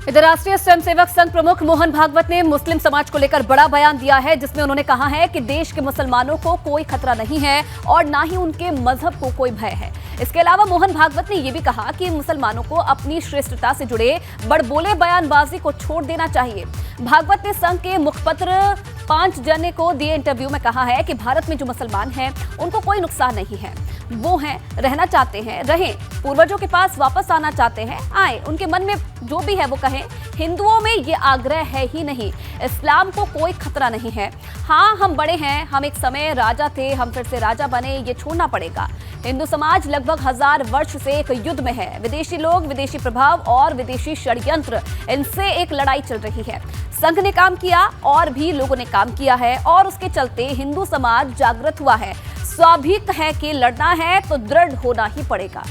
इधर राष्ट्रीय स्वयंसेवक संघ प्रमुख मोहन भागवत ने मुस्लिम समाज को लेकर बड़ा बयान दिया है, जिसमें उन्होंने कहा है कि देश के मुसलमानों को कोई खतरा नहीं है और ना ही उनके मजहब को कोई भय है। इसके अलावा मोहन भागवत ने यह भी कहा कि मुसलमानों को अपनी श्रेष्ठता से जुड़े बड़बोले बयानबाजी को छोड़ देना चाहिए। भागवत ने संघ के मुखपत्र 5 जने को दिए इंटरव्यू में कहा है कि भारत में जो मुसलमान हैं उनको कोई नुकसान नहीं है, वो हैं, रहना चाहते हैं रहें, पूर्वजों के पास वापस आना चाहते हैं आए, उनके मन में जो भी है वो कहें। हिंदुओं में ये आग्रह है ही नहीं, इस्लाम को कोई खतरा नहीं है। हाँ, हम बड़े हैं, हम एक समय राजा थे, हम फिर से राजा बने, ये छोड़ना पड़ेगा। हिंदू समाज लगभग 1000 वर्ष से एक युद्ध में है। विदेशी लोग, विदेशी प्रभाव और विदेशी षड्यंत्र, इनसे एक लड़ाई चल रही है। संघ ने काम किया और भी लोगों ने काम किया है और उसके चलते हिंदू समाज जागृत हुआ है। स्वाभाविक है कि लड़ना है तो दृढ़ होना ही पड़ेगा।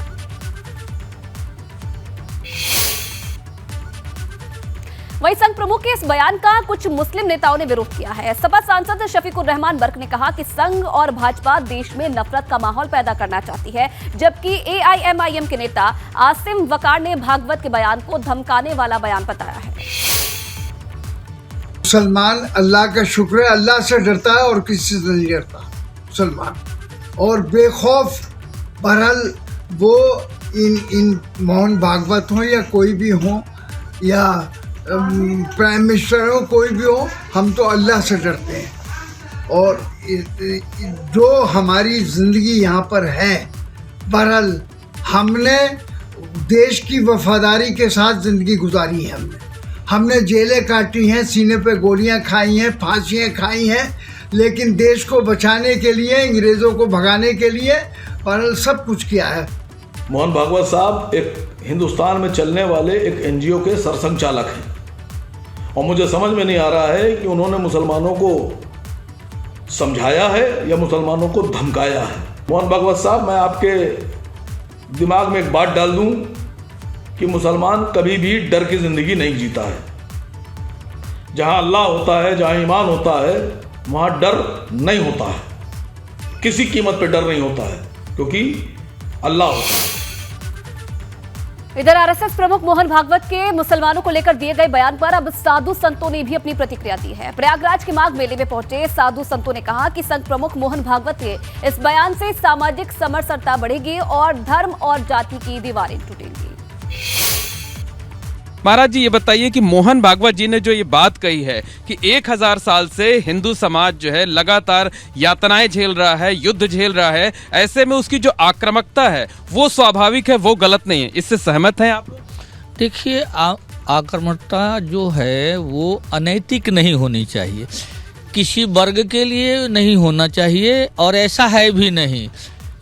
वहीं संघ प्रमुख के इस बयान का कुछ मुस्लिम नेताओं ने विरोध किया है। सपा सांसद शफीकुर रहमान बर्क ने कहा कि संघ और भाजपा देश में नफरत का माहौल पैदा करना चाहती है, जबकि AIMIM के नेता आसिम वकार ने भागवत के बयान को धमकाने वाला बयान बताया है। मुसलमान अल्लाह का शुक्र है, अल्लाह से डरता है और किसी से नहीं डरता मुसलमान, और बेखौफ। बहरहाल वो इन मोहन भागवत हो या कोई भी हो या प्राइम मिनिस्टर हो, कोई भी हो, हम तो अल्लाह से डरते हैं। और जो हमारी ज़िंदगी यहाँ पर है, बहरहाल हमने देश की वफादारी के साथ ज़िंदगी गुजारी है। हमने जेलें काटी हैं, सीने पे गोलियां खाई हैं, फांसियां खाई हैं, लेकिन देश को बचाने के लिए, अंग्रेज़ों को भगाने के लिए बहरहाल सब कुछ किया है। मोहन भागवत साहब एक हिंदुस्तान में चलने वाले एक NGO के सरसंघचालक हैं और मुझे समझ में नहीं आ रहा है कि उन्होंने मुसलमानों को समझाया है या मुसलमानों को धमकाया है। मोहन भागवत साहब, मैं आपके दिमाग में एक बात डाल दूं कि मुसलमान कभी भी डर की ज़िंदगी नहीं जीता है। जहाँ अल्लाह होता है, जहाँ ईमान होता है, वहाँ डर नहीं होता है, किसी कीमत पे डर नहीं होता है, क्योंकि अल्लाह होता है। इधर RSS प्रमुख मोहन भागवत के मुसलमानों को लेकर दिए गए बयान पर अब साधु संतों ने भी अपनी प्रतिक्रिया दी है। प्रयागराज के माघ मेले में पहुंचे साधु संतों ने कहा कि संघ प्रमुख मोहन भागवत के इस बयान से सामाजिक समरसता बढ़ेगी और धर्म और जाति की दीवारें टूटेंगी। महाराज जी, ये बताइए कि मोहन भागवत जी ने जो ये बात कही है कि 1000 साल से हिंदू समाज जो है लगातार यातनाएं झेल रहा है, युद्ध झेल रहा है, ऐसे में उसकी जो आक्रामकता है वो स्वाभाविक है, वो गलत नहीं है, इससे सहमत हैं आप? देखिए, आक्रामकता जो है वो अनैतिक नहीं होनी चाहिए, किसी वर्ग के लिए नहीं होना चाहिए और ऐसा है भी नहीं।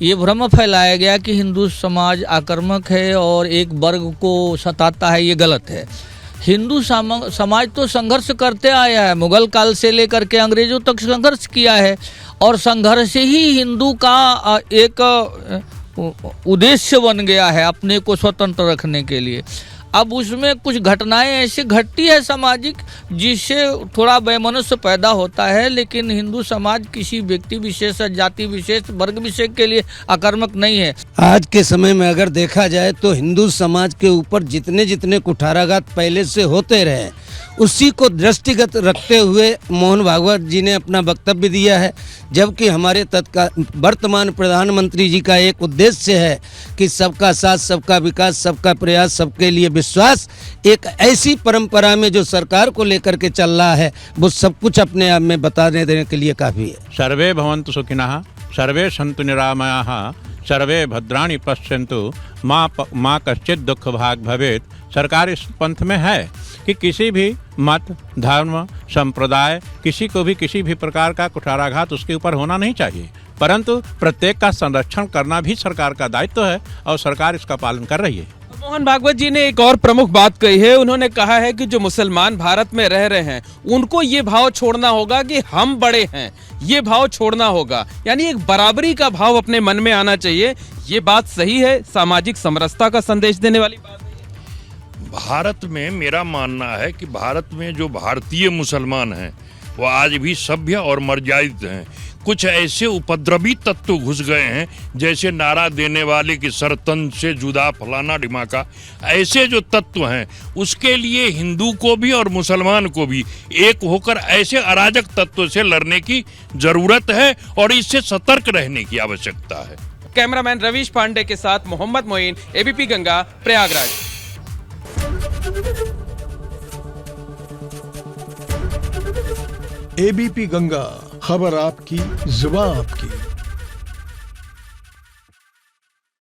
ये भ्रम फैलाया गया कि हिंदू समाज आक्रामक है और एक वर्ग को सताता है, ये गलत है। हिंदू समाज तो संघर्ष करते आया है, मुगल काल से लेकर के अंग्रेजों तक संघर्ष किया है और संघर्ष ही हिंदू का एक उद्देश्य बन गया है अपने को स्वतंत्र रखने के लिए। अब उसमें कुछ घटनाएं ऐसी घटती है सामाजिक, जिससे थोड़ा वैमनस्य पैदा होता है, लेकिन हिंदू समाज किसी व्यक्ति विशेष, जाति विशेष, वर्ग विशेष के लिए आक्रामक नहीं है। आज के समय में अगर देखा जाए तो हिंदू समाज के ऊपर जितने जितने कुठाराघात पहले से होते रहे, उसी को दृष्टिगत रखते हुए मोहन भागवत जी ने अपना वक्तव्य दिया है। जबकि हमारे वर्तमान प्रधानमंत्री जी का एक उद्देश्य है कि सबका साथ, सबका विकास, सबका प्रयास, सबके लिए विश्वास, एक ऐसी परंपरा में जो सरकार को लेकर के चल रहा है, वो सब कुछ अपने आप में बताने देने के लिए काफ़ी है। सर्वे भवन्तु सुखिनः, सर्वे सन्तु निरामयाः, सर्वे भद्राणि पश्यन्तु, माँ कश्चित् दुख भाग भवेत्। सरकार इस पंथ में है कि किसी भी मत, धर्म, संप्रदाय, किसी को भी किसी भी प्रकार का कुठाराघात उसके ऊपर होना नहीं चाहिए, परंतु प्रत्येक का संरक्षण करना भी सरकार का दायित्व है और सरकार इसका पालन कर रही है। मोहन भागवत जी ने एक और प्रमुख बात कही है। उन्होंने कहा है कि जो मुसलमान भारत में रह रहे हैं उनको ये भाव छोड़ना होगा कि हम बड़े हैं, ये भाव छोड़ना होगा, यानी एक बराबरी का भाव अपने मन में आना चाहिए। ये बात सही है, सामाजिक समरसता का संदेश देने वाली बात है। भारत में मेरा मानना है कि भारत में जो भारतीय मुसलमान हैं वो आज भी सभ्य और मर्यादित हैं। कुछ ऐसे उपद्रवी तत्व घुस गए हैं, जैसे नारा देने वाले की सरतन से जुदा फलाना ढिमाका, ऐसे जो तत्व हैं उसके लिए हिंदू को भी और मुसलमान को भी एक होकर ऐसे अराजक तत्व से लड़ने की जरूरत है और इससे सतर्क रहने की आवश्यकता है। कैमरामैन रवीश पांडे के साथ मोहम्मद मोइन, एबीपी गंगा, प्रयागराज। एबीपी गंगा, खबर आपकी, जुबान आपकी।